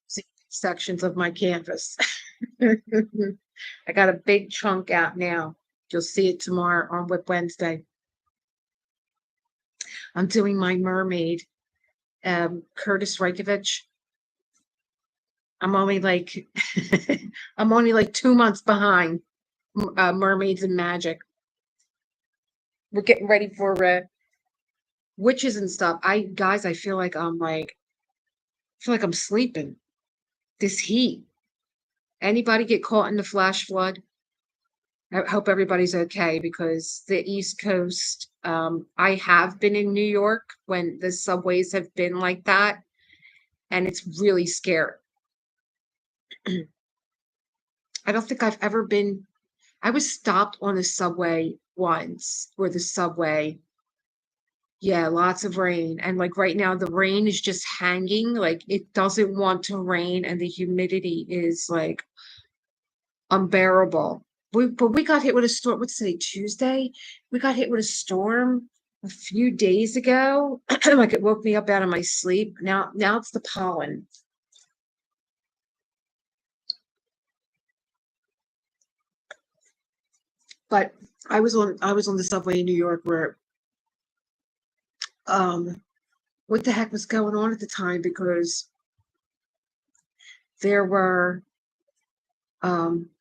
See sections of my canvas. I got a big chunk out now. You'll see it tomorrow on Whip Wednesday. I'm doing my mermaid, Curtis Reykjavik. I'm only like I'm only like 2 months behind Mermaids and Magic. We're getting ready for witches and stuff. I feel like I'm sleeping. This heat. Anybody get caught in the flash flood? I hope everybody's okay because the East Coast, I have been in New York when the subways have been like that, and it's really scary. I don't think I've ever been, I was stopped on the subway once, or the subway, yeah, lots of rain. And like right now, the rain is just hanging, like it doesn't want to rain, and the humidity is like unbearable. But we got hit with a storm. What's today? Tuesday? We got hit with a storm a few days ago. Like it woke me up out of my sleep. Now it's the pollen. But I was on the subway in New York where um what the heck was going on at the time because there were um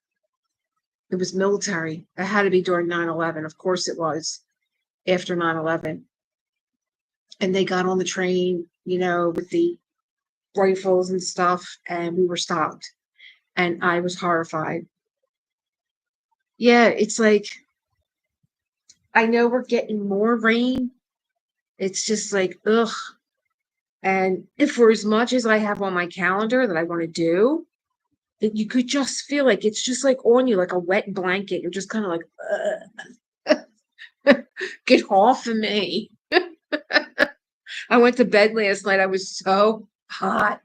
it was military. It had to be during 9/11. Of course it was after 9/11. And they got on the train, with the rifles and stuff, and we were stopped. And I was horrified. Yeah, it's like I know we're getting more rain. It's just like, ugh. And if for as much as I have on my calendar that I want to do, that you could just feel like it's just like on you like a wet blanket. You're just kind of like, get off of me. I went to bed last night. I was so hot,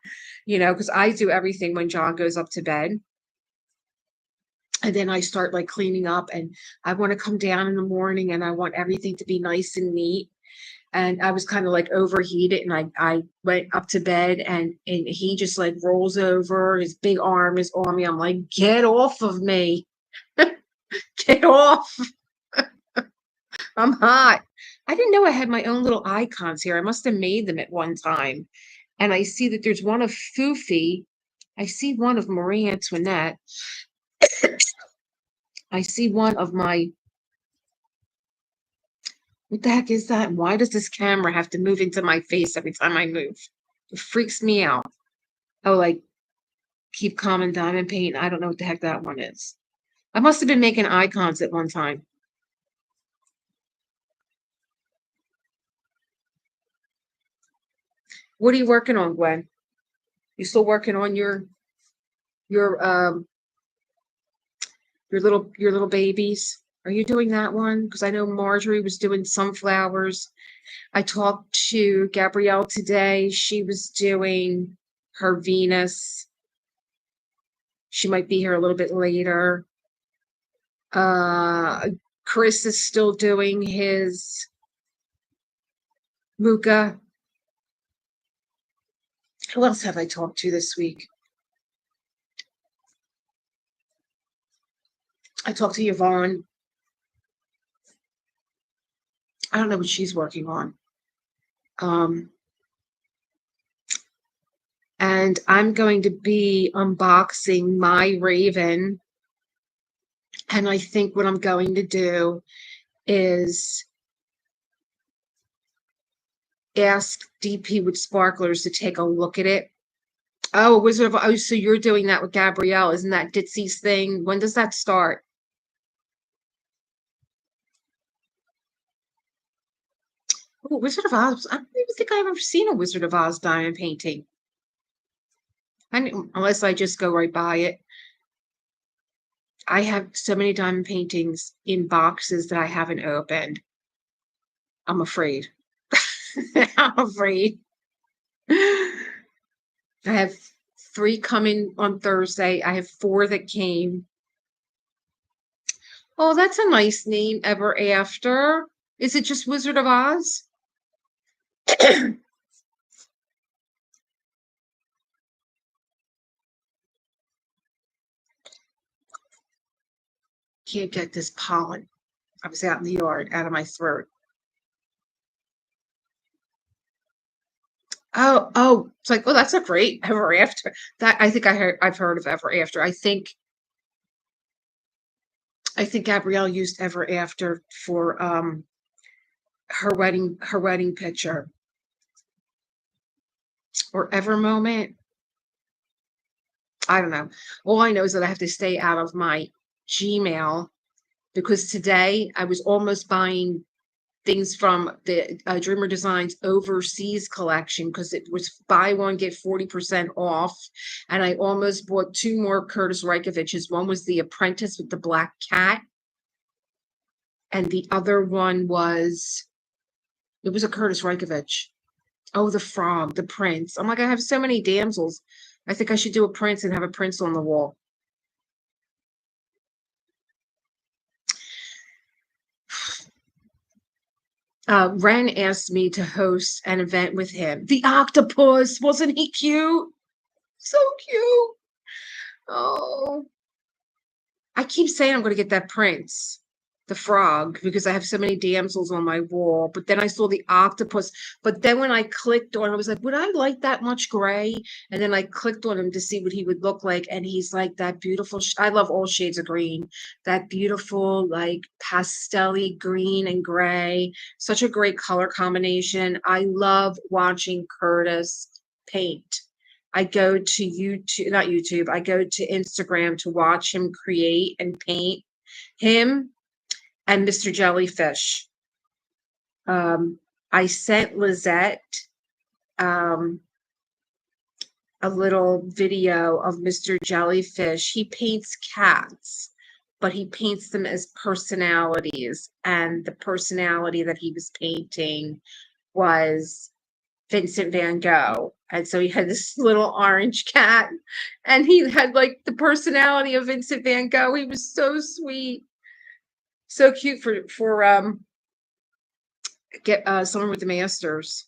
because I do everything when John goes up to bed. And then I start like cleaning up, and I want to come down in the morning and I want everything to be nice and neat. And I was kind of like overheated, and I went up to bed, and he just like rolls over, his big arm is on me. I'm like, get off of me. Get off. I'm hot. I didn't know I had my own little icons here. I must have made them at one time. And I see that there's one of Foofy. I see one of Marie Antoinette. I see one of my, what the heck is that? Why does this camera have to move into my face every time I move? It freaks me out. Oh, like keep calm and diamond paint. I don't know what the heck that one is. I must have been making icons at one time. What are you working on, Gwen? You still working on your your little babies? Are you doing that one? Because I know Marjorie was doing sunflowers. I talked to Gabrielle today. She was doing her Venus. She might be here a little bit later. Uh, Chris is still doing his Muka. Who else have I talked to this week? I talked to Yvonne. I don't know what she's working on. Um, and I'm going to be unboxing my Raven. And I think what I'm going to do is ask DP with Sparklers to take a look at it. Oh, Wizard of Oh, so you're doing that with Gabrielle. Isn't that Ditzy's thing? When does that start? Oh, Wizard of Oz. I don't even think I've ever seen a Wizard of Oz diamond painting. Unless I just go right by it. I have so many diamond paintings in boxes that I haven't opened. I'm afraid. I'm afraid. I have 3 coming on Thursday. I have 4 that came. Oh, that's a nice name, Ever After. Is it just Wizard of Oz? Can't get this pollen. I was out in the yard, out of my throat. Oh, it's like, oh, that's a great Ever After. That I think I've heard of Ever After. I think Gabrielle used Ever After for her wedding picture or Ever Moment. I don't know. All I know is that I have to stay out of my Gmail because today I was almost buying things from the Dreamer Designs overseas collection because it was buy one get 40% off, and I almost bought two more Curtis Reikoviches. One was The Apprentice with the black cat, and the other one was it was a Curtis Reikovich. Oh, the frog, the prince. I'm like, I have so many damsels. I think I should do a prince and have a prince on the wall. Ren asked me to host an event with him. The octopus, wasn't he cute? So cute. Oh, I keep saying I'm going to get that prince, the frog, because I have so many damsels on my wall. But then I saw the octopus. But then when I clicked on, I was like, would I like that much gray? And then I clicked on him to see what he would look like, and he's like that beautiful. I love all shades of green. That beautiful, like pastelly green and gray. Such a great color combination. I love watching Curtis paint. I go to YouTube, not YouTube, I go to Instagram to watch him create and paint him and Mr. Jellyfish. I sent Lizette um, a little video of Mr. Jellyfish. He paints cats, but he paints them as personalities. And the personality that he was painting was Vincent van Gogh. And so he had this little orange cat, and he had like the personality of Vincent van Gogh. He was so sweet, so cute for get someone with the masters.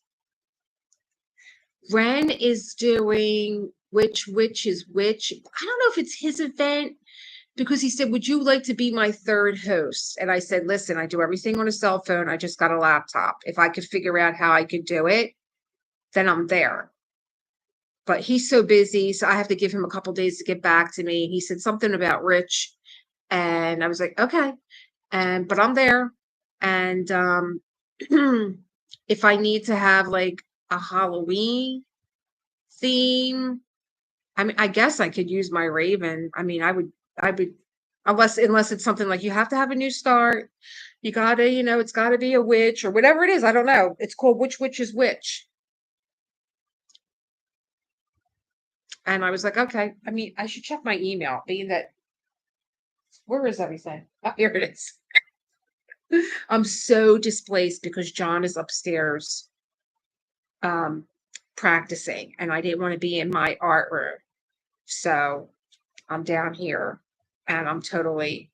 Ren is doing which is which. I don't know if it's his event because he said, would you like to be my third host? And I said, listen, I do everything on a cell phone. I just got a laptop. If I could figure out how I could do it, then I'm there. But he's so busy, so I have to give him a couple days to get back to me. He said something about Rich, and I was like, okay. But I'm there. And if I need to have like a Halloween theme, I mean, I guess I could use my Raven. I mean, I would, unless it's something like you have to have a new start. You gotta, it's gotta be a witch or whatever it is. I don't know. It's called Which Witch is Which. And I was like, okay. I mean, I should check my email, being that where is everything? Oh, here it is. I'm so displaced because John is upstairs um practicing, and I didn't want to be in my art room. So I'm down here and I'm totally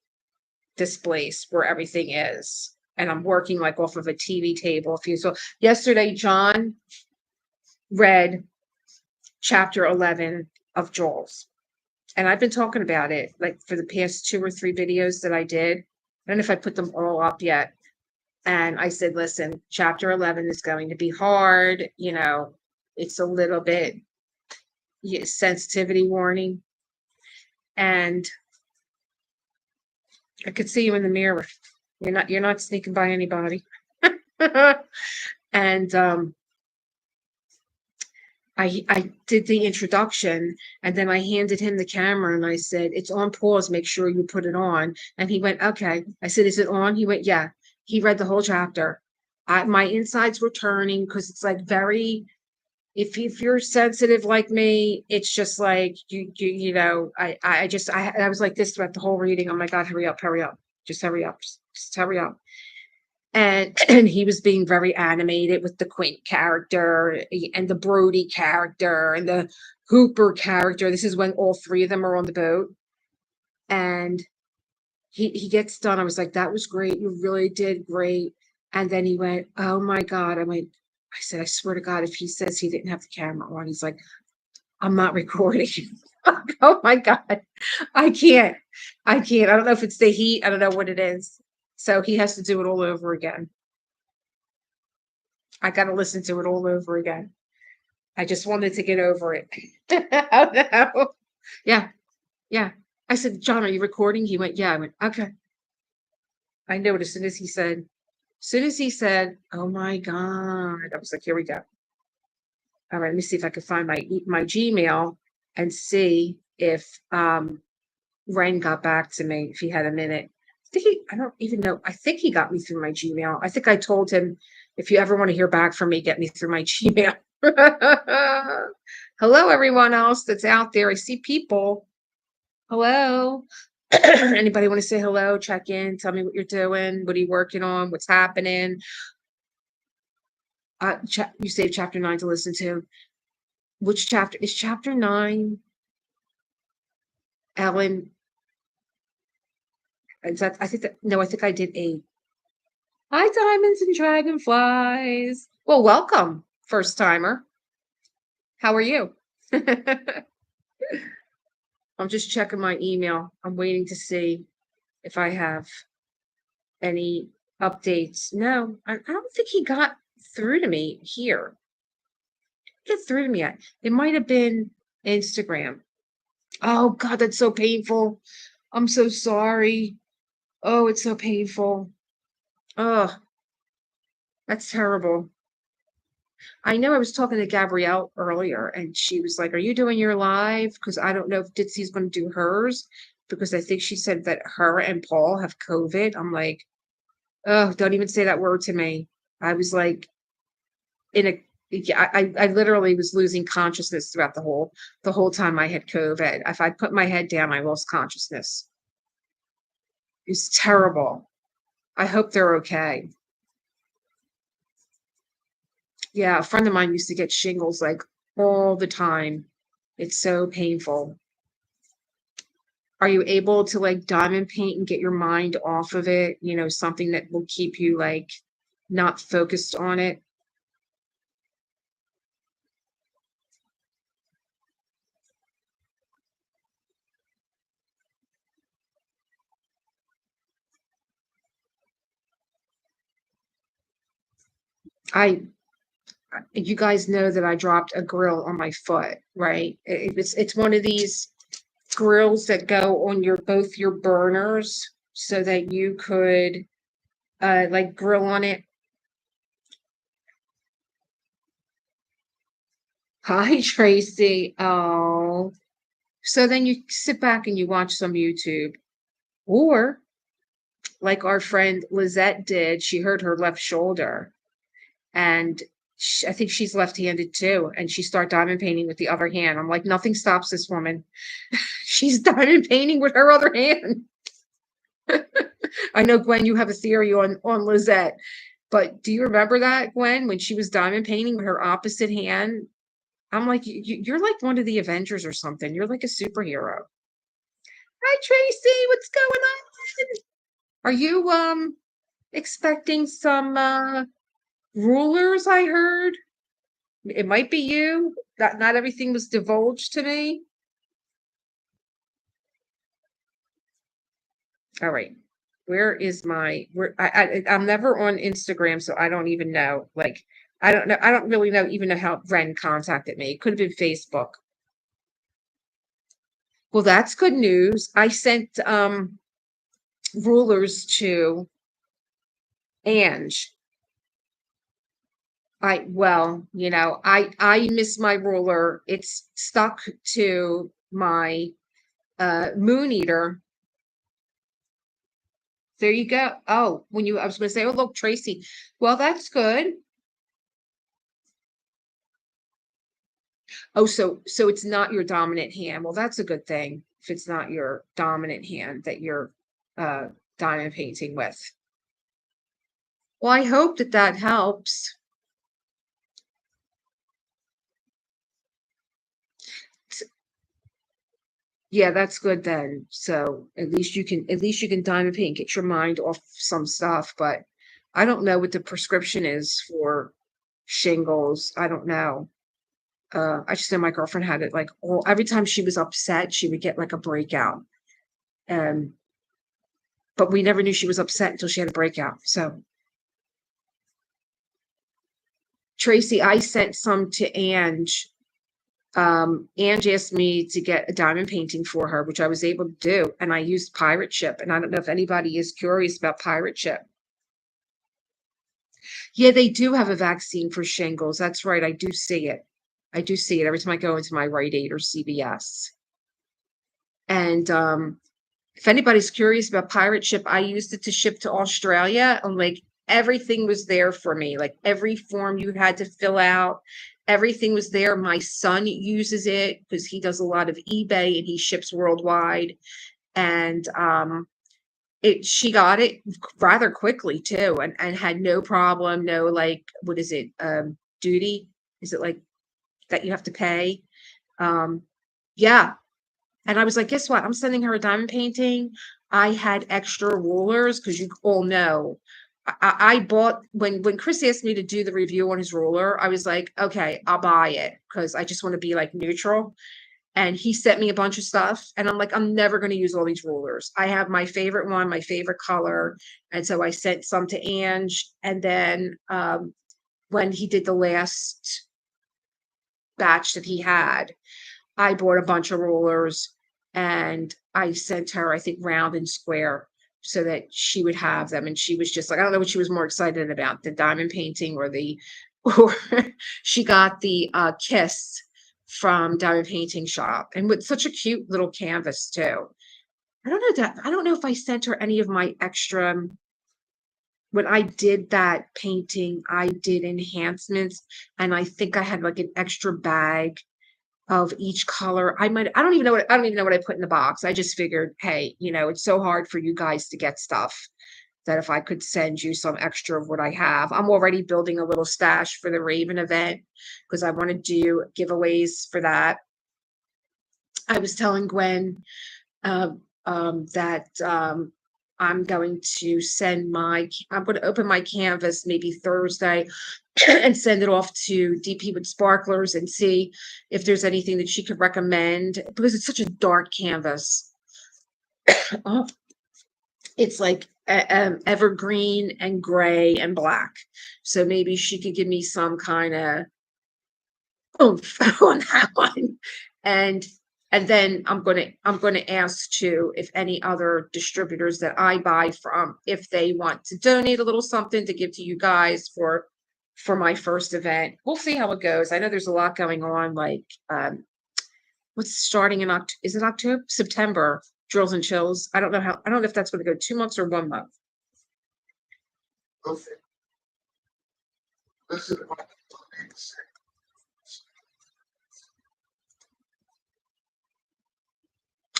displaced where everything is. And I'm working like off of a TV table. If you so yesterday, John read chapter 11 of Joel's. And I've been talking about it like for the past 2 or 3 videos that I did. I don't know if I put them all up yet. And I said, listen, chapter 11 is going to be hard. It's a little bit sensitivity warning. And I could see you in the mirror. You're not sneaking by anybody. And I did the introduction, and then I handed him the camera and I said, it's on pause, make sure you put it on. And he went, okay. I said, is it on? He went, yeah. He read the whole chapter. My insides were turning because it's like very, if you're sensitive like me, it's just like I was like this throughout the whole reading. Oh my God, hurry up, just hurry up, just hurry up. And he was being very animated with the Quint character and the Brody character and the Hooper character. This is when all 3 of them are on the boat. And he gets done. I was like, that was great. You really did great. And then he went, oh my God. I said, I swear to God, if he says he didn't have the camera on, he's like, I'm not recording. Oh my God, I can't. I can't. I don't know if it's the heat. I don't know what it is. So he has to do it all over again. I got to listen to it all over again. I just wanted to get over it. Oh no. Yeah, yeah. I said, John, are you recording? He went, yeah. I went, okay. I know it as soon as he said, oh my God. I was like, here we go. All right, let me see if I can find my Gmail and see if Ren got back to me if he had a minute. I don't even know. I think he got me through my Gmail. I think I told him if you ever want to hear back from me, get me through my Gmail. Hello, everyone else that's out there. I see people. Hello. Anybody want to say hello? Check in. Tell me what you're doing. What are you working on? What's happening? You saved chapter 9 to listen to. Which chapter is chapter 9? Ellen. Is that, I think that no, I think I did 8. Hi, diamonds and dragonflies. Well, welcome, first timer. How are you? I'm just checking my email. I'm waiting to see if I have any updates. No, I don't think he got through to me here. Get through to me yet. It might have been Instagram. Oh God, that's so painful. I'm so sorry. Oh, it's so painful. Oh, that's terrible. I know I was talking to Gabrielle earlier and she was like, are you doing your live? Because I don't know if Ditzy's going to do hers because I think she said that her and Paul have COVID. I'm like, oh, don't even say that word to me. I was like, in a, yeah, I literally was losing consciousness throughout the whole time I had COVID. If I put my head down, I lost consciousness. It's terrible. I hope they're okay. Yeah, a friend of mine used to get shingles like all the time. It's so painful. Are you able to like diamond paint and get your mind off of it? You know, something that will keep you like not focused on it? I, you guys know that I dropped a grill on my foot, right? It's one of these grills that go on your both your burners so that you could like grill on it. Hi, Tracy. Oh, so then you sit back and you watch some YouTube, or like our friend Lizette did, she hurt her left shoulder, and I think she's left-handed too, and she started diamond painting with the other hand. I'm like, nothing stops this woman. She's diamond painting with her other hand. I know, Gwen, you have a theory on Lizette, but do you remember that, Gwen, when she was diamond painting with her opposite hand? I'm like, you're like one of the Avengers or something. You're like a superhero. Hi, Tracy. What's going on? Are you expecting some rulers? I heard it might be you. Not everything was divulged to me. All right. Where is my where I'm never on Instagram, so I don't even know. Like, I don't know. I don't really know even know how Ren contacted me. It could have been Facebook. Well, that's good news. I sent rulers to Ange. Well, I miss my ruler. It's stuck to my moon eater. There you go. Oh, I was gonna say, oh look, Tracy. Well, that's good. Oh, so it's not your dominant hand. Well, that's a good thing if it's not your dominant hand that you're uh diamond painting with. Well, I hope that that helps. Yeah, that's good then. So at least you can diamond paint, get your mind off some stuff. But I don't know what the prescription is for shingles. I don't know. I just know my girlfriend had it like every time she was upset, she would get like a breakout. Um, but we never knew she was upset until she had a breakout. So Tracy, I sent some to Ange. Ange asked me to get a diamond painting for her, which I was able to do, and I used pirate ship. And I don't know if anybody is curious about pirate ship. Yeah, they do have a vaccine for shingles. That's right. I do see it. I do see it every time I go into my Rite Aid or CVS. And if anybody's curious about pirate ship, I used it to ship to Australia, and like everything was there for me. Like every form you had to fill out, everything was there. My son uses it because he does a lot of eBay and he ships worldwide. And she got it rather quickly too, and had no problem, no like what is it, duty? Is it like that you have to pay? Yeah. And I was like, guess what? I'm sending her a diamond painting. I had extra rulers because you all know I bought when Chris asked me to do the review on his ruler, I was like, okay, I'll buy it because I just want to be like neutral. And he sent me a bunch of stuff, and I'm like, I'm never going to use all these rulers. I have my favorite one, my favorite color. And so I sent some to Ange. And then when he did the last batch that he had, I bought a bunch of rulers and I sent her, I think, round and square so that she would have them. And she was just like, I don't know what she was more excited about, the diamond painting or the, or she got the kiss from Diamond Painting Shop, and with such a cute little canvas too. I don't know if I sent her any of my extra. When I did that painting, I did enhancements, and I think I had like an extra bag of each color. I don't even know what I put in the box. I just figured, hey, it's so hard for you guys to get stuff that if I could send you some extra of what I have. I'm already building a little stash for the Raven event because I want to do giveaways for that. I was telling Gwen that I'm going to I'm going to open my canvas maybe Thursday and send it off to DP with Sparklers and see if there's anything that she could recommend because it's such a dark canvas. Oh, it's like evergreen and gray and black. So maybe she could give me some kind of oomph on that one. And then I'm gonna ask too if any other distributors that I buy from, if they want to donate a little something to give to you guys for my first event. We'll see how it goes. I know there's a lot going on, like what's starting in October? Is it October? September, Drills and Chills. I don't know if that's gonna go 2 months or 1 month. Okay. This is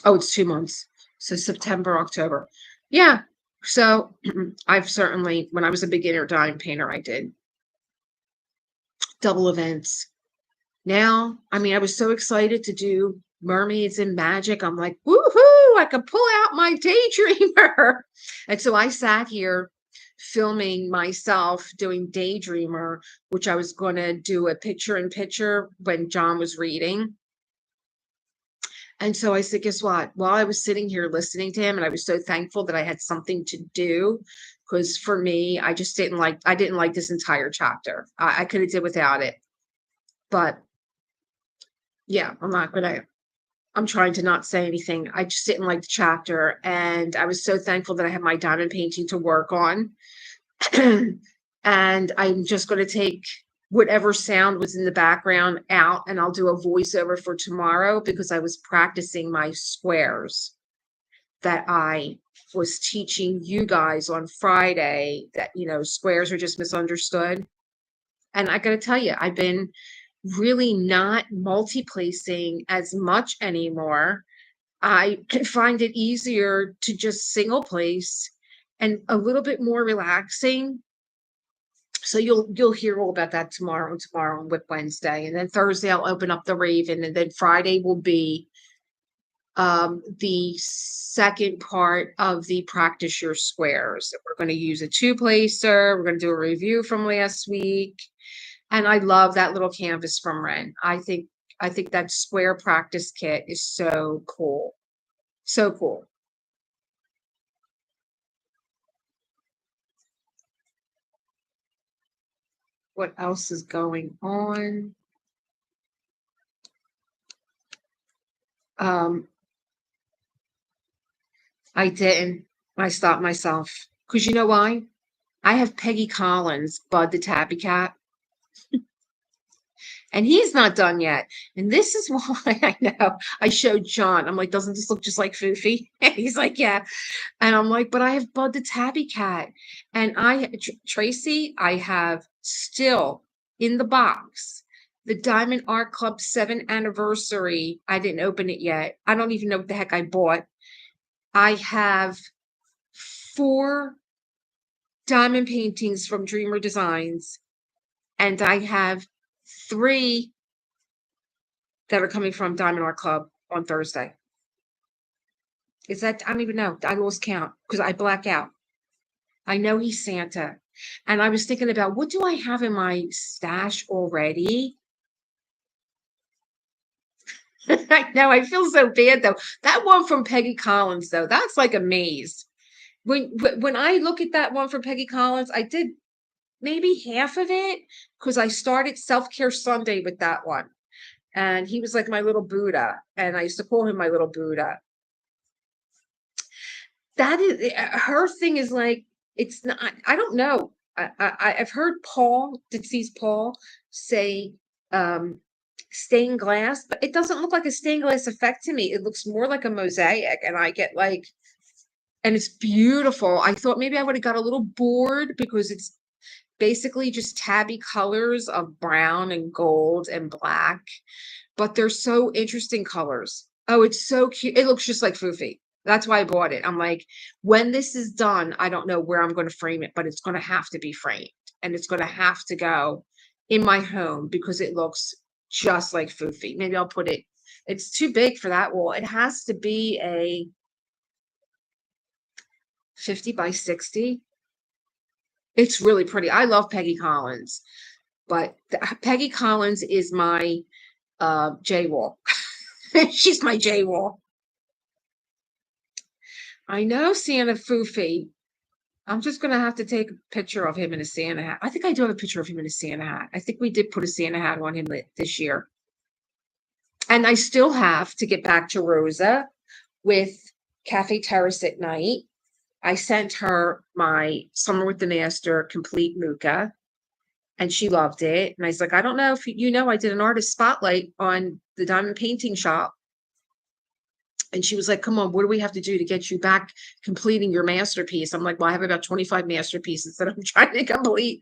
Oh, it's 2 months. So September, October. Yeah. So I've certainly, when I was a beginner dime painter, I did double events. Now, I mean, I was so excited to do mermaids and magic. I'm like, woohoo, I can pull out my daydreamer. And so I sat here filming myself doing daydreamer, which I was going to do a picture in picture when John was reading. And so I said, guess what? While I was sitting here listening to him, and I was so thankful that I had something to do, because for me, I didn't like this entire chapter. I could have did without it. But yeah, I'm trying to not say anything. I just didn't like the chapter. And I was so thankful that I had my diamond painting to work on. And I'm just going to take whatever sound was in the background out, and I'll do a voiceover for tomorrow because I was practicing my squares that I was teaching you guys on Friday, that, squares are just misunderstood. And I got to tell you, I've been really not multi-placing as much anymore. I find it easier to just single place and a little bit more relaxing. So you'll hear all about that tomorrow and with Wednesday. And then Thursday I'll open up the Raven, and then Friday will be the second part of the practice your squares. We're going to use a two placer. We're going to do a review from last week. And I love that little canvas from Ren. I think that square practice kit is so cool. So cool. what else is going on. I didn't. I stopped myself. Because you know why? I have Peggy Collins, Bud the Tabby Cat, and he's not done yet. And this is why I know. I showed John. I'm like, doesn't this look just like Foofy? And he's like, yeah. And I'm like, but I have Bud the Tabby Cat. And Tracy, I have still in the box the Diamond Art Club 7th anniversary. I didn't open it yet. I don't even know what the heck I bought. I have 4 diamond paintings from Dreamer Designs, and I have 3 that are coming from Diamond Art Club on Thursday. Is that, I don't even know. I lost count because I black out. I know he's Santa. And I was thinking about, what do I have in my stash already? I know, I feel so bad though. That one from Peggy Collins, though, that's like a maze. When I look at that one from Peggy Collins, I did maybe half of it because I started Self-Care Sunday with that one. And he was like my little Buddha. And I used to call him my little Buddha. That is, her thing is like, it's not, I don't know. I've heard Ditzy's Paul say stained glass, but it doesn't look like a stained glass effect to me. It looks more like a mosaic, and I get like, and it's beautiful. I thought maybe I would have got a little bored because it's basically just tabby colors of brown and gold and black, but they're so interesting colors. Oh, it's so cute. It looks just like Foofy. That's why I bought it. I'm like, when this is done, I don't know where I'm going to frame it, but it's going to have to be framed and it's going to have to go in my home because it looks just like Foofy. Maybe I'll put it, it's too big for that wall. It has to be a 50 by 60. It's really pretty. I love Peggy Collins, but Peggy Collins is my J wall. She's my J wall. I know Santa Foofy. I'm just gonna have to take a picture of him in a Santa hat. I think I do have a picture of him in a Santa hat. I think we did put a Santa hat on him this year. And I still have to get back to Rosa with Cafe Terrace at night. I sent her my Summer with the Master complete Muka, and she loved it. And I was like, I don't know if you know, I did an artist spotlight on the Diamond Painting Shop. And she was like, come on, what do we have to do to get you back completing your masterpiece? I'm like, well, I have about 25 masterpieces that I'm trying to complete.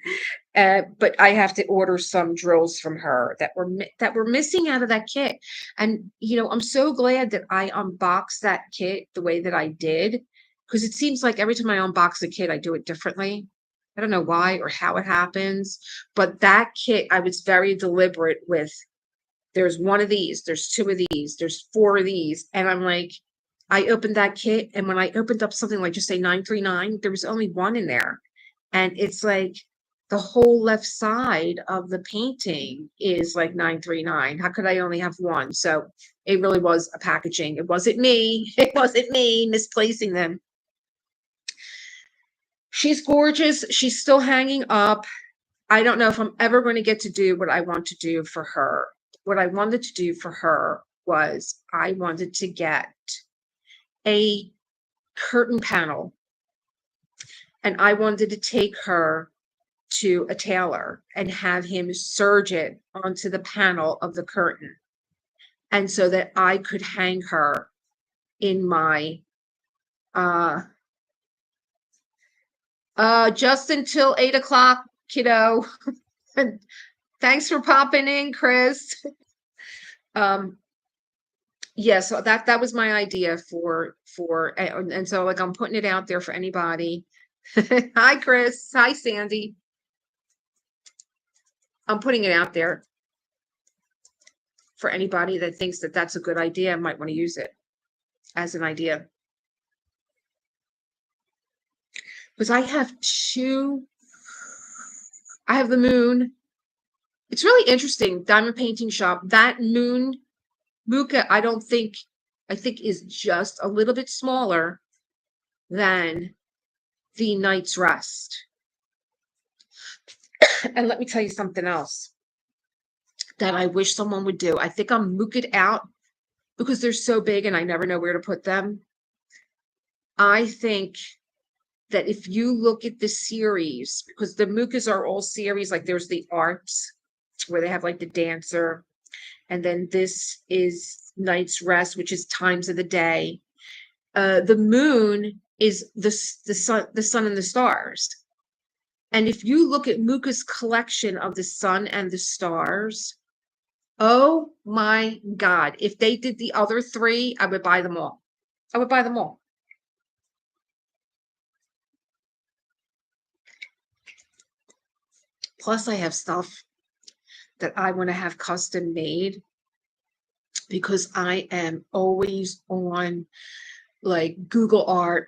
But I have to order some drills from her that were missing out of that kit. And, you know, I'm so glad that I unboxed that kit the way that I did, because it seems like every time I unbox a kit, I do it differently. I don't know why or how it happens, but that kit, I was very deliberate with. There's 1 of these, there's 2 of these, there's 4 of these. And I'm like, I opened that kit, and when I opened up something like, just say 939, there was only 1 in there. And it's like the whole left side of the painting is like 939. How could I only have 1? So it really was a packaging. It wasn't me. It wasn't me misplacing them. She's gorgeous. She's still hanging up. I don't know if I'm ever going to get to do what I want to do for her. What I wanted to do for her was I wanted to get a curtain panel, and I wanted to take her to a tailor and have him serge it onto the panel of the curtain. And so that I could hang her in my just until 8 o'clock, kiddo. Thanks for popping in, Chris. Yeah, so that was my idea for and so like I'm putting it out there for anybody. Hi, Chris. Hi, Sandy. I'm putting it out there for anybody that thinks that that's a good idea and might want to use it as an idea. Because I have the moon. It's really interesting. Diamond Painting Shop. That moon Muka, I think is just a little bit smaller than the Night's Rest. And let me tell you something else that I wish someone would do. I think I'm mooking out because they're so big and I never know where to put them. I think that if you look at the series, because the Mookas are all series, like there's the arts where they have like the dancer, and then this is Night's Rest, which is times of the day. The moon is the sun and the stars. And if you look at Mooka's collection of the sun and the stars, oh my God, if they did the other three, I would buy them all. I would buy them all. Plus, I have stuff that I want to have custom made because I am always on like Google Art,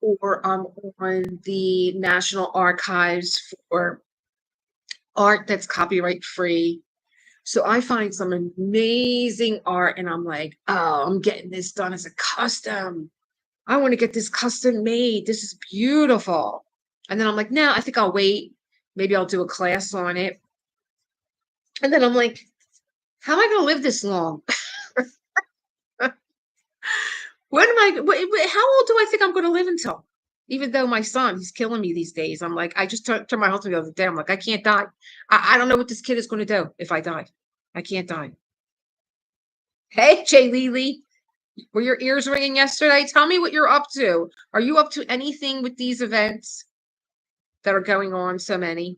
or I'm on the National Archives for art that's copyright free. So I find some amazing art and I'm like, oh, I'm getting this done as a custom. I want to get this custom made. This is beautiful. And then I'm like, no, I think I'll wait. Maybe I'll do a class on it. And then I'm like, how am I going to live this long? When am I, how old do I think I'm going to live until? Even though my son, he's killing me these days. I'm like, I just turned my husband the other day. I'm like, I can't die. I don't know what this kid is going to do if I die. I can't die. Hey, Jay Lely, were your ears ringing yesterday? Tell me what you're up to. Are you up to anything with these events that are going on? So many.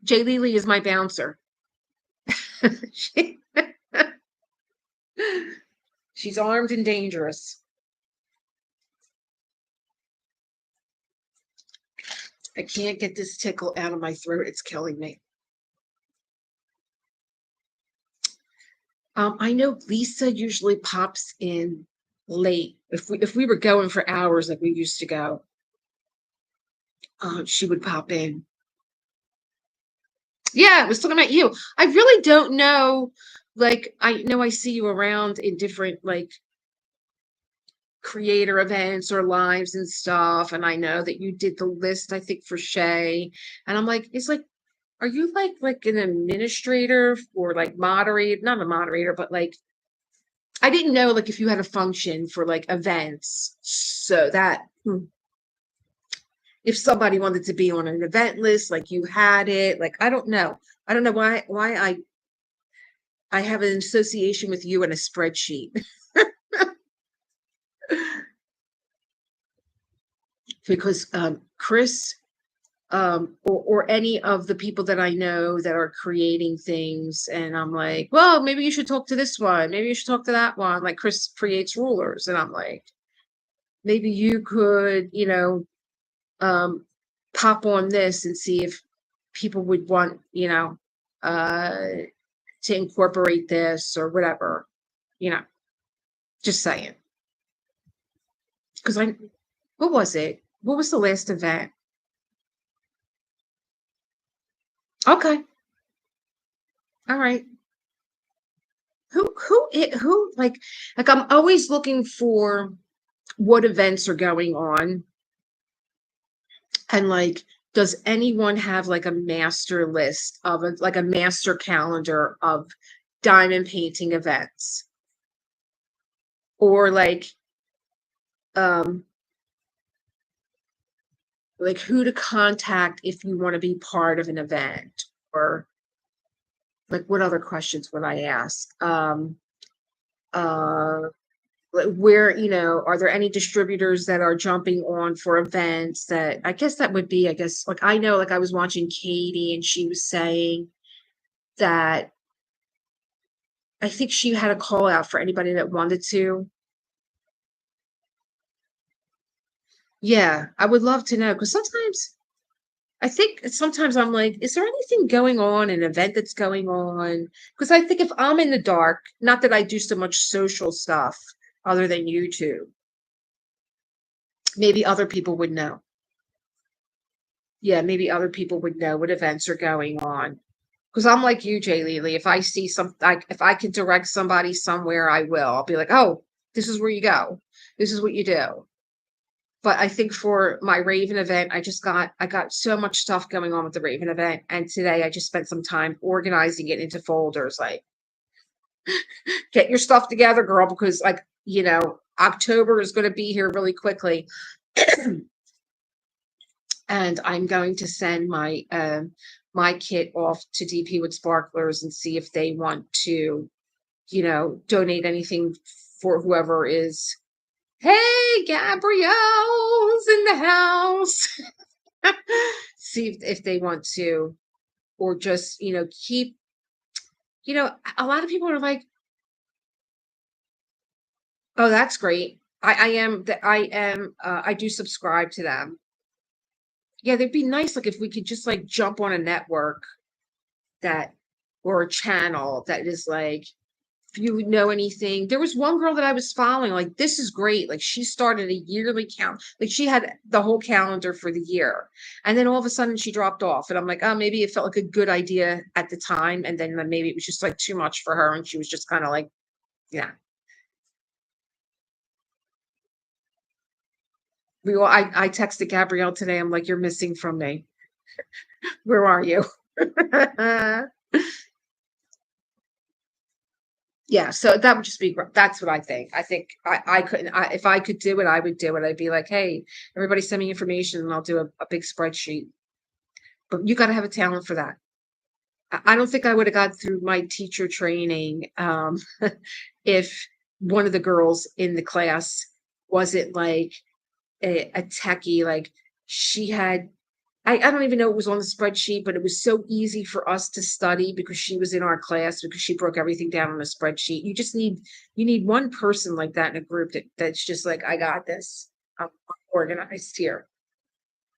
Jay Lely is my bouncer. She's armed and dangerous. I can't get this tickle out of my throat. It's killing me. I know Lisa usually pops in late. If we were going for hours like we used to go, she would pop in. Yeah, I was talking about you. I really don't know. Like, I know I see you around in different like creator events or lives and stuff. And I know that you did the list, I think, for Shay. And I'm like, it's like, are you like an administrator or like moderator? Not a moderator, but like I didn't know like if you had a function for like events. So that if somebody wanted to be on an event list, like you had it, like I don't know. I don't know why I have an association with you in a spreadsheet. Because Chris or any of the people that I know that are creating things, and I'm like, well, maybe you should talk to this one, maybe you should talk to that one. Like Chris creates rulers, and I'm like, maybe you could, pop on this and see if people would want, to incorporate this or whatever, you know, just saying. Because what was it? What was the last event? Okay. All right. Who like I'm always looking for what events are going on, and like does anyone have like a master list of like a master calendar of diamond painting events, or um like who to contact if you want to be part of an event, or like what other questions would I ask? Uh like where, are there any distributors that are jumping on for events? That I guess that would be, I guess, like I know, like I was watching Katie and she was saying that I think she had a call out for anybody that wanted to. Yeah, I would love to know, because sometimes I'm like, is there anything going on, an event that's going on? Because I think if I'm in the dark, not that I do so much social stuff other than YouTube, maybe other people would know. Yeah, maybe other people would know what events are going on. Because I'm like you, Jay Lely. If I see if I can direct somebody somewhere, I will. I'll be like, oh, this is where you go. This is what you do. But I think for my Raven event, I got so much stuff going on with the Raven event, and today I just spent some time organizing it into folders, like, "Get your stuff together, girl," because, like, October is gonna be here really quickly, and I'm going to send my kit off to DP with Sparklers and see if they want to, donate anything for whoever is, "Hey, Gabrielle's in the house." See if they want to, or just, keep, a lot of people are like, "Oh, that's great." I do subscribe to them. Yeah, they'd be nice, like, if we could just, like, jump on a network that, or a channel that is like, if you know anything. There was one girl that I was following, like, this is great. Like, she started a yearly count. Like, she had the whole calendar for the year. And then all of a sudden she dropped off. And I'm like, oh, maybe it felt like a good idea at the time. And then maybe it was just like too much for her. And she was just kind of like, yeah. I texted Gabrielle today. I'm like, you're missing from me. Where are you? Yeah, so that would just be that's what I think. I think I couldn't, if I could do it, I would do it. I'd be like, hey, everybody send me information and I'll do a big spreadsheet. But you got to have a talent for that. I don't think I would have got through my teacher training, if one of the girls in the class wasn't like a techie. Like, she had, I don't even know it was on the spreadsheet, but it was so easy for us to study because she was in our class, because she broke everything down on a spreadsheet. You need one person like that in a group that's just like, I got this. I'm organized here.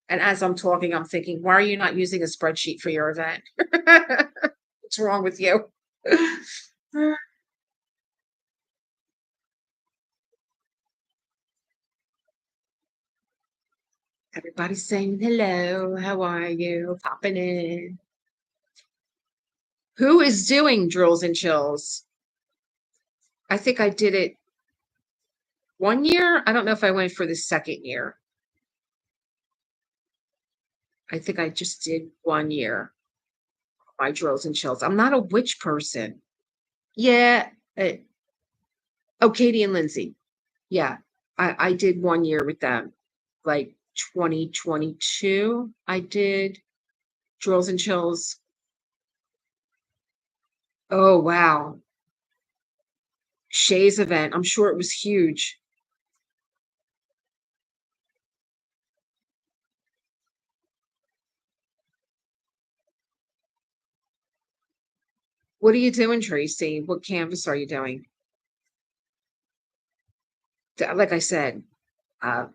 And as I'm talking, I'm thinking, why are you not using a spreadsheet for your event? What's wrong with you? Everybody's saying hello. How are you? Popping in. Who is doing drills and chills? I think I did it one year. I don't know if I went for the second year. I think I just did one year, my drills and chills. I'm not a witch person. Yeah. Oh, Katie and Lindsay. Yeah. I did one year with them, like 2022. I did drills and chills. Oh, wow. Shay's event. I'm sure it was huge. What are you doing, Tracy? What canvas are you doing? Like I said, uh,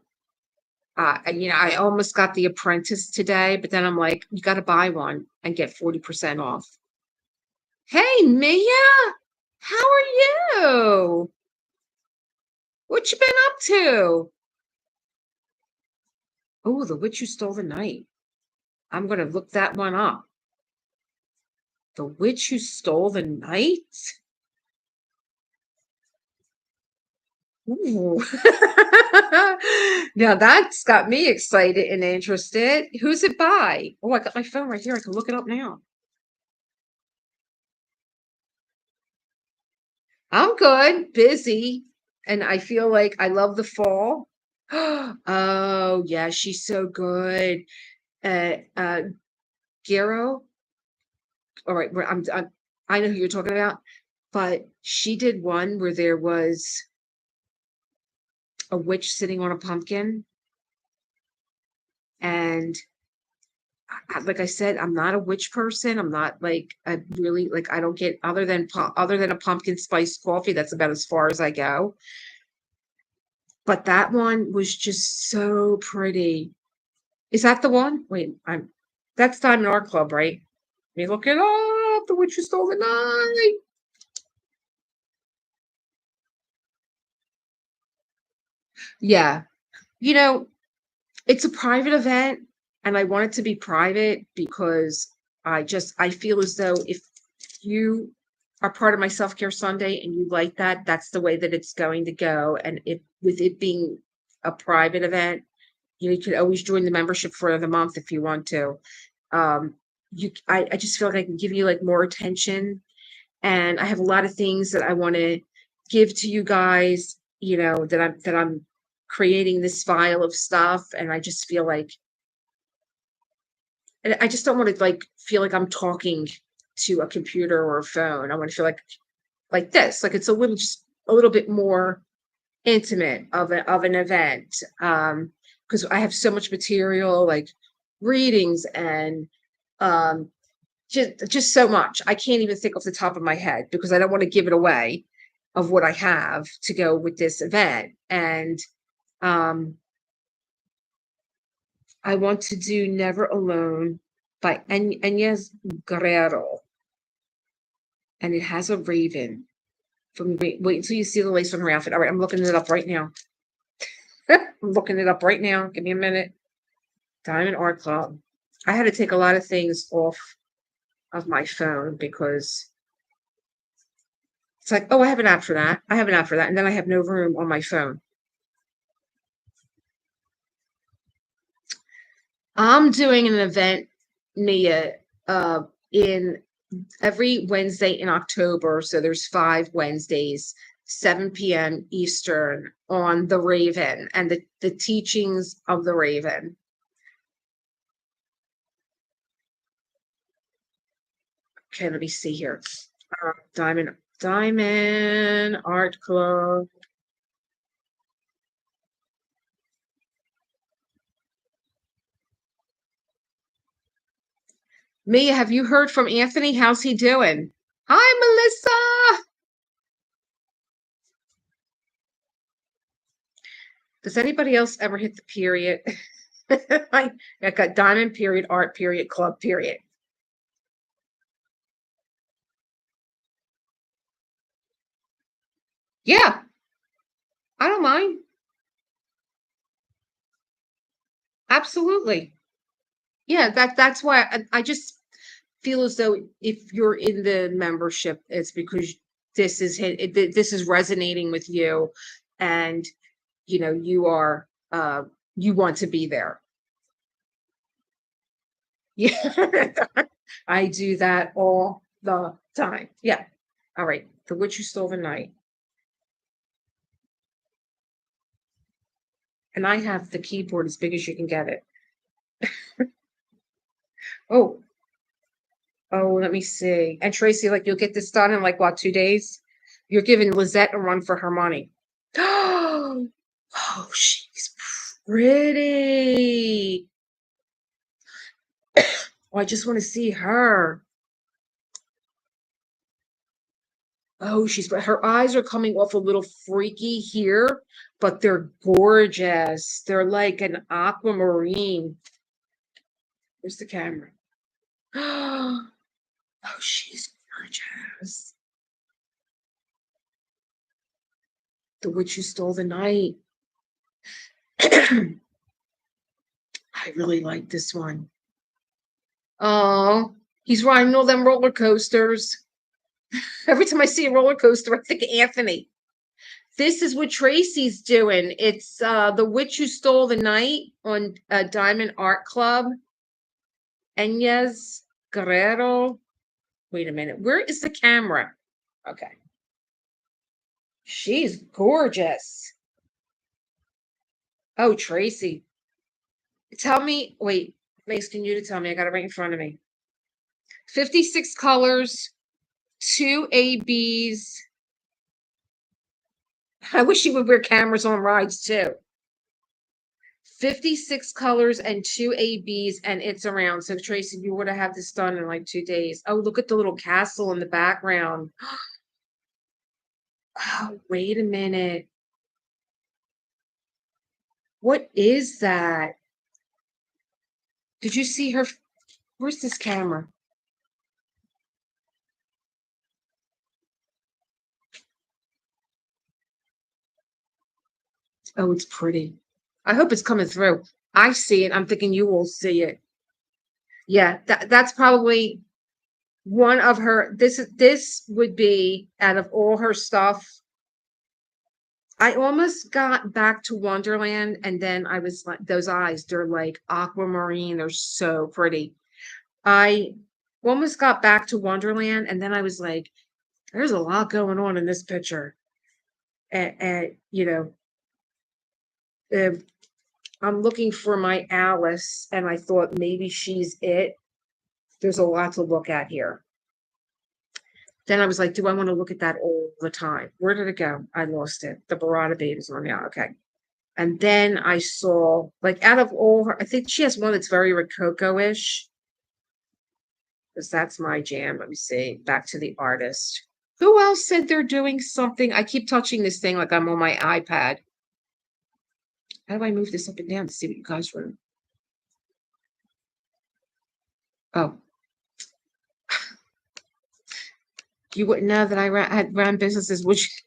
I almost got the apprentice today, but then I'm like, you got to buy one and get 40% off. Hey, Mia, how are you? What you been up to? Oh, The Witch Who Stole the Night. I'm gonna look that one up. The Witch Who Stole the Night? Ooh. Now that's got me excited and interested. Who's it by? Oh, I got my phone right here. I can look it up now. I'm good, busy, and I feel like I love the fall. Oh, yeah, she's so good. Gero. All right, I know who you're talking about, but she did one where there was a witch sitting on a pumpkin, and like I said, I'm not a witch person. I'm not like a really, like, I don't get, other than a pumpkin spice coffee. That's about as far as I go. But that one was just so pretty. Is that the one? Wait, that's Diamond Art Club, right? Let me look it up. The Witch Who Stole the Night. Yeah. You know, it's a private event, and I want it to be private because I feel as though if you are part of my self-care Sunday and you like that, that's the way that it's going to go. And with it being a private event, You could always join the membership for the month if you want to. Um, I just feel like I can give you like more attention, and I have a lot of things that I want to give to you guys, that I'm creating this file of stuff, and I just feel like, and I just don't want to like feel like I'm talking to a computer or a phone. I want to feel like this, like it's a little, just a little bit more intimate of an event. Because I have so much material, like readings and um just so much. I can't even think off the top of my head because I don't want to give it away of what I have to go with this event. And um I want to do Never Alone by Enyes Guerrero, and it has a raven. Wait until you see the lace on her outfit. All right, I'm looking it up right now. I'm looking it up right now. Give me a minute. Diamond Art Club. I had to take a lot of things off of my phone because it's like, oh, I have an app for that. I have an app for that. And then I have no room on my phone. I'm doing an event, Mia, in every Wednesday in October. So there's 5 Wednesdays, 7 p.m. Eastern, on the Raven and the teachings of the Raven. Okay, let me see here. Diamond Art Club. Mia, have you heard from Anthony? How's he doing? Hi, Melissa. Does anybody else ever hit the period? I got Diamond period, Art period, Club period. Yeah, I don't mind. Absolutely. Yeah, that's why I just feel as though if you're in the membership, it's because this is resonating with you, and you are you want to be there. Yeah, I do that all the time. Yeah. All right. The Witch Who Stole the Night. And I have the keyboard as big as you can get it. Oh, oh, let me see. And Tracy, like, you'll get this done in like what, 2 days? You're giving Lizette a run for her money. Oh, she's pretty. Oh, I just want to see her. Oh, her eyes are coming off a little freaky here, but they're gorgeous. They're like an aquamarine. Where's the camera? Oh, she's gorgeous. The Witch Who Stole the Night. I really like this one. Oh, he's riding all them roller coasters. Every time I see a roller coaster, I think of Anthony. This is what Tracy's doing. It's The Witch Who Stole the Night on Diamond Art Club. Enyes Guerrero. Wait a minute. Where is the camera? Okay. She's gorgeous. Oh, Tracy. Tell me, wait, Mace, can you tell me? I got it right in front of me. 56 colors, 2 ABs. I wish you would wear cameras on rides too. 56 colors and 2 ABs, and it's around. So, Tracy, you would have this done in like 2 days. Oh, look at the little castle in the background. Oh, wait a minute. What is that? Did you see her? Where's this camera? Oh, it's pretty. I hope it's coming through. I see it. I'm thinking you will see it. Yeah, that's probably one of her. This would be, out of all her stuff, I almost got back to Wonderland, and then I was like, those eyes, they're like aquamarine, they're so pretty. I almost got back to Wonderland, and then I was like, there's a lot going on in this picture. And uh, I'm looking for my Alice, and I thought maybe she's it. There's a lot to look at here. Then I was like, do I want to look at that all the time? Where did it go? I lost it. The Barada baby's on now. Okay. And then I saw, like, out of all her, I think she has one that's very Rococo-ish, because that's my jam. Let me see. Back to the artist. Who else said they're doing something? I keep touching this thing like I'm on my iPad. How do I move this up and down to see what you guys wrote? Oh, you wouldn't know that I had ran businesses, which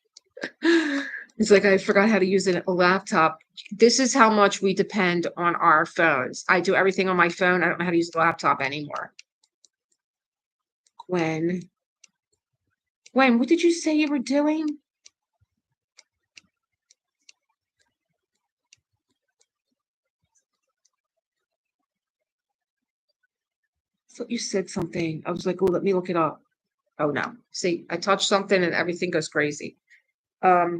it's like I forgot how to use a laptop. This is how much we depend on our phones. I do everything on my phone. I don't know how to use the laptop anymore. Gwen, what did you say you were doing? I thought you said something. I was like, oh, let me look it up. Oh no. See, I touched something and everything goes crazy. Yeah,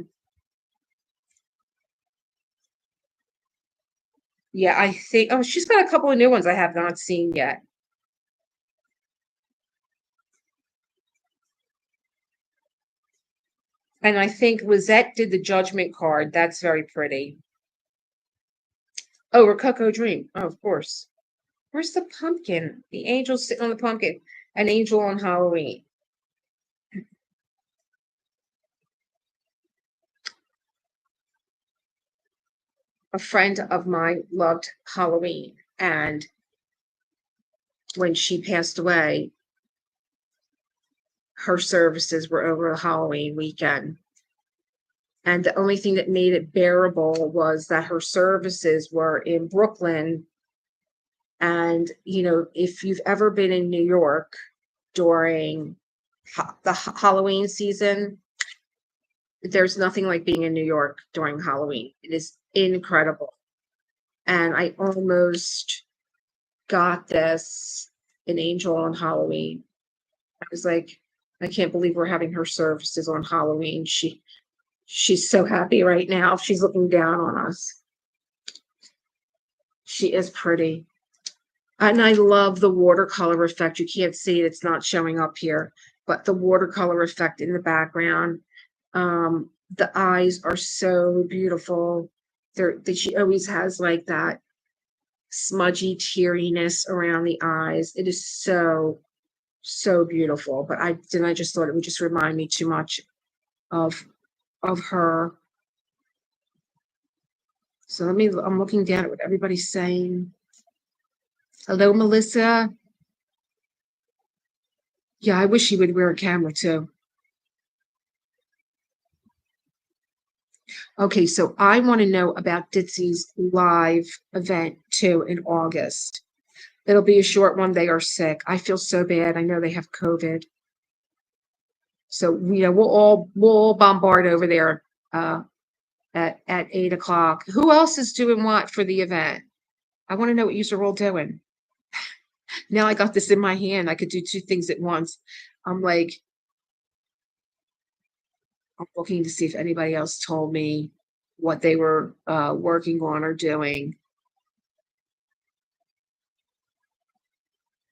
I think she's got a couple of new ones I have not seen yet. And I think Lizette did the judgment card. That's very pretty. Oh, Rococo Dream. Oh, of course. Where's the pumpkin? The angel sitting on the pumpkin. An angel on Halloween. A friend of mine loved Halloween, and when she passed away, her services were over the Halloween weekend. And the only thing that made it bearable was that her services were in Brooklyn. And, if you've ever been in New York during the Halloween season, there's nothing like being in New York during Halloween. It is incredible. And I almost got this an angel on Halloween. I was like, I can't believe we're having her services on Halloween. She's so happy right now. She's looking down on us. She is pretty. And I love the watercolor effect. You can't see it, it's not showing up here, but the watercolor effect in the background. The eyes are so beautiful. She always has like that smudgy teariness around the eyes. It is so, so beautiful. But I just thought it would just remind me too much of her. So I'm looking down at what everybody's saying. Hello, Melissa. Yeah, I wish you would wear a camera too. Okay, so I want to know about Ditzy's live event too in August. It'll be a short one. They are sick. I feel so bad. I know they have COVID. So, we'll all bombard over there at 8 o'clock. Who else is doing what for the event? I want to know what you're all doing. Now I got this in my hand. I could do two things at once. I'm like, I'm looking to see if anybody else told me what they were working on or doing.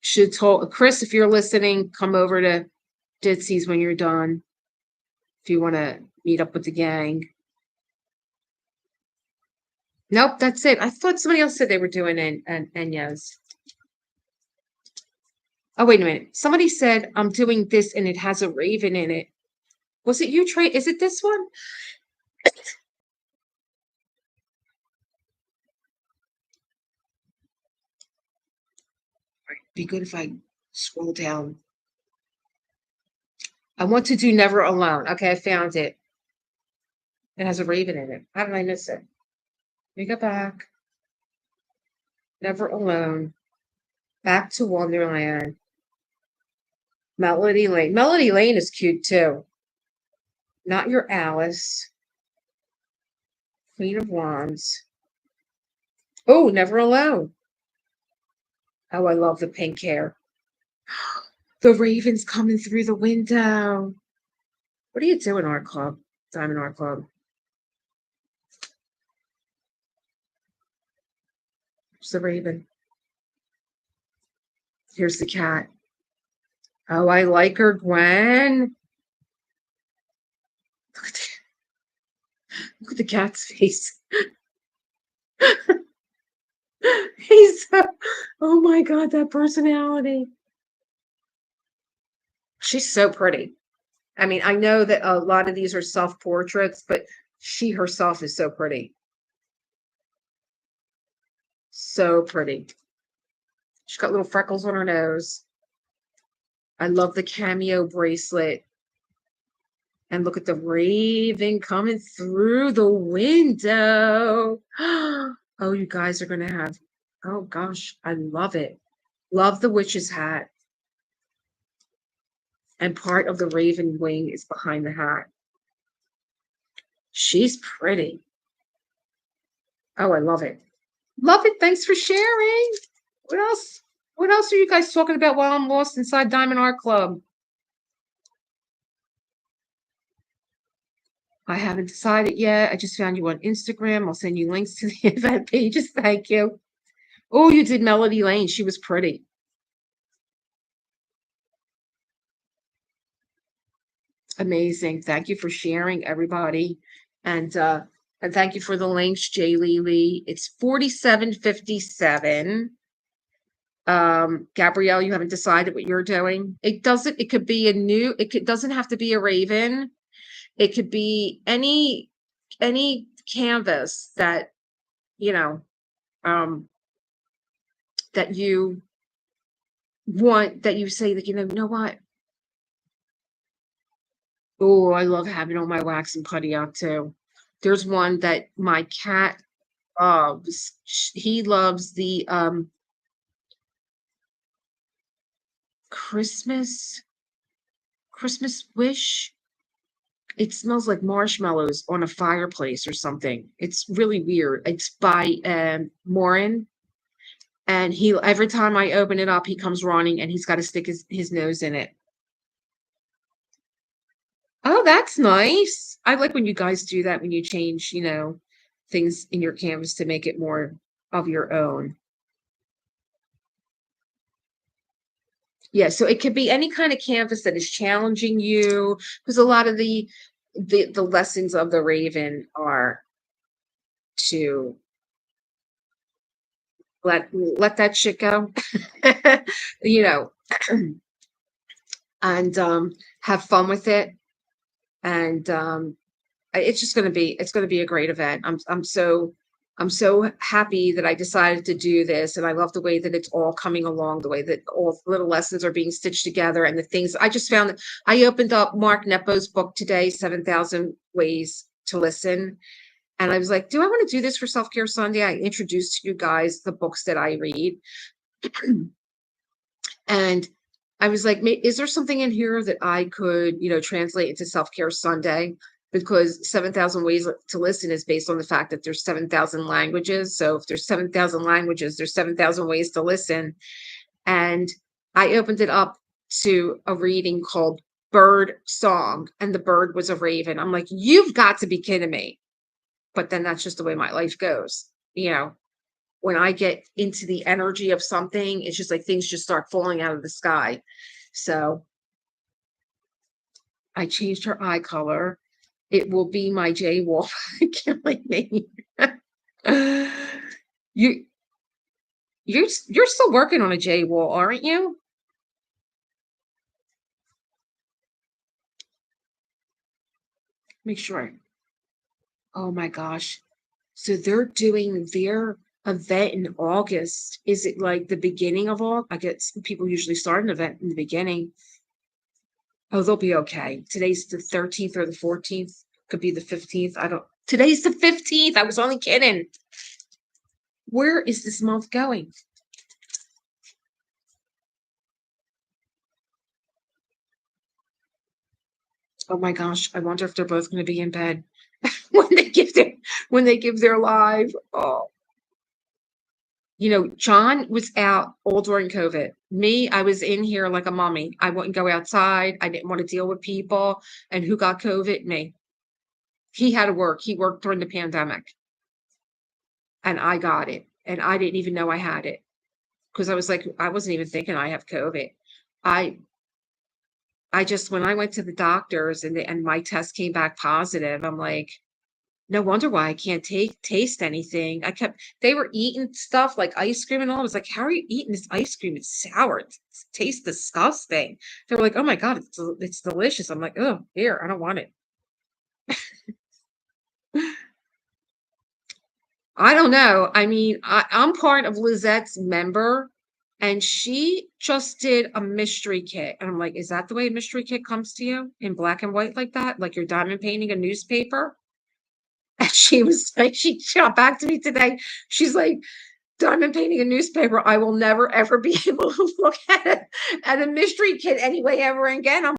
Should told Chris, if you're listening, come over to Ditzy's when you're done. If you want to meet up with the gang. Nope, that's it. I thought somebody else said they were doing Enya's. Oh, wait a minute. Somebody said I'm doing this and it has a raven in it. Was it you, Trey? Is it this one? Be good if I scroll down. I want to do Never Alone. Okay, I found it. It has a raven in it. How did I miss it? Let me go back. Never Alone. Back to Wonderland. Melody Lane. Melody Lane is cute too. Not your Alice. Queen of Wands. Oh, Never Alone. Oh, I love the pink hair. The raven's coming through the window. What are you doing, Art Club? Diamond Art Club. It's the raven. Here's the cat. Oh, I like her, Gwen. Look at the cat's face. He's so, oh my God, that personality. She's so pretty. I mean, I know that a lot of these are self-portraits, but she herself is so pretty. So pretty. She's got little freckles on her nose. I love the cameo bracelet. And look at the raven coming through the window. Oh, you guys are going to have, oh gosh, I love it. Love the witch's hat. And part of the raven wing is behind the hat. She's pretty. Oh, I love it. Love it. Thanks for sharing. What else? What else are you guys talking about while I'm lost inside Diamond Art Club? I haven't decided yet. I just found you on Instagram. I'll send you links to the event pages. Thank you. Oh, you did Melody Lane. She was pretty. Amazing. Thank you for sharing, everybody. And thank you for the links, Jay Lee. It's 4757. Gabrielle, you haven't decided what you're doing. It could be doesn't have to be a raven. It could be any canvas that, you know, that you want, that you say that, you know what? Oh, I love having all my wax and putty out too. There's one that my cat loves. He loves the Christmas wish. It smells like marshmallows on a fireplace or something. It's really weird. It's by Morin. And every time I open it up, he comes running and he's got to stick his nose in it. Oh, that's nice. I like when you guys do that, when you change, things in your canvas to make it more of your own. Yeah, so it could be any kind of canvas that is challenging you, because a lot of the lessons of the Raven are to let that shit go, you know, and have fun with it. And it's going to be a great event. I'm so happy that I decided to do this, and I love the way that it's all coming along, the way that all the little lessons are being stitched together, and the things I just found. That I opened up Mark Nepo's book today, 7,000 Ways to Listen, and I was like, do I want to do this for Self-Care Sunday? I introduced to you guys the books that I read, and I was like, is there something in here that I could, translate into Self-Care Sunday? Because 7,000 Ways to Listen is based on the fact that there's 7,000 languages. So if there's 7,000 languages, there's 7,000 ways to listen. And I opened it up to a reading called Bird Song, and the bird was a raven. I'm like, you've got to be kidding me. But then that's just the way my life goes. When I get into the energy of something, it's just like things just start falling out of the sky. So I changed her eye color. It will be my J Wolf killing me. you you're still working on a J Wall, aren't you? Make sure. Oh my gosh. So they're doing their event in August. Is it like the beginning of August? I guess people usually start an event in the beginning. Oh, they'll be okay. Today's the 13th or the 14th. Could be the 15th. Today's the 15th. I was only kidding. Where is this month going? Oh my gosh. I wonder if they're both going to be in bed. when they give their live. Oh, John was out all during COVID. Me, I was in here like a mummy. I wouldn't go outside. I didn't want to deal with people. And who got COVID? Me. He had to work. He worked during the pandemic, and I got it. And I didn't even know I had it because I was like, I wasn't even thinking I have COVID. I I just when I went to the doctors and my test came back positive, I'm like, no wonder why I can't taste anything. They were eating stuff like ice cream and all. I was like, how are you eating this ice cream? It's sour. It tastes disgusting. They were like, oh my God, it's delicious. I'm like, oh, here, I don't want it. I don't know. I mean, I'm part of Lizette's member, and she just did a mystery kit. And I'm like, is that the way a mystery kit comes to you in black and white like that? Like you're diamond painting a newspaper? And she was like, she got back to me today. She's like, diamond painting a newspaper. I will never ever be able to look at a mystery kit anyway ever again. I'm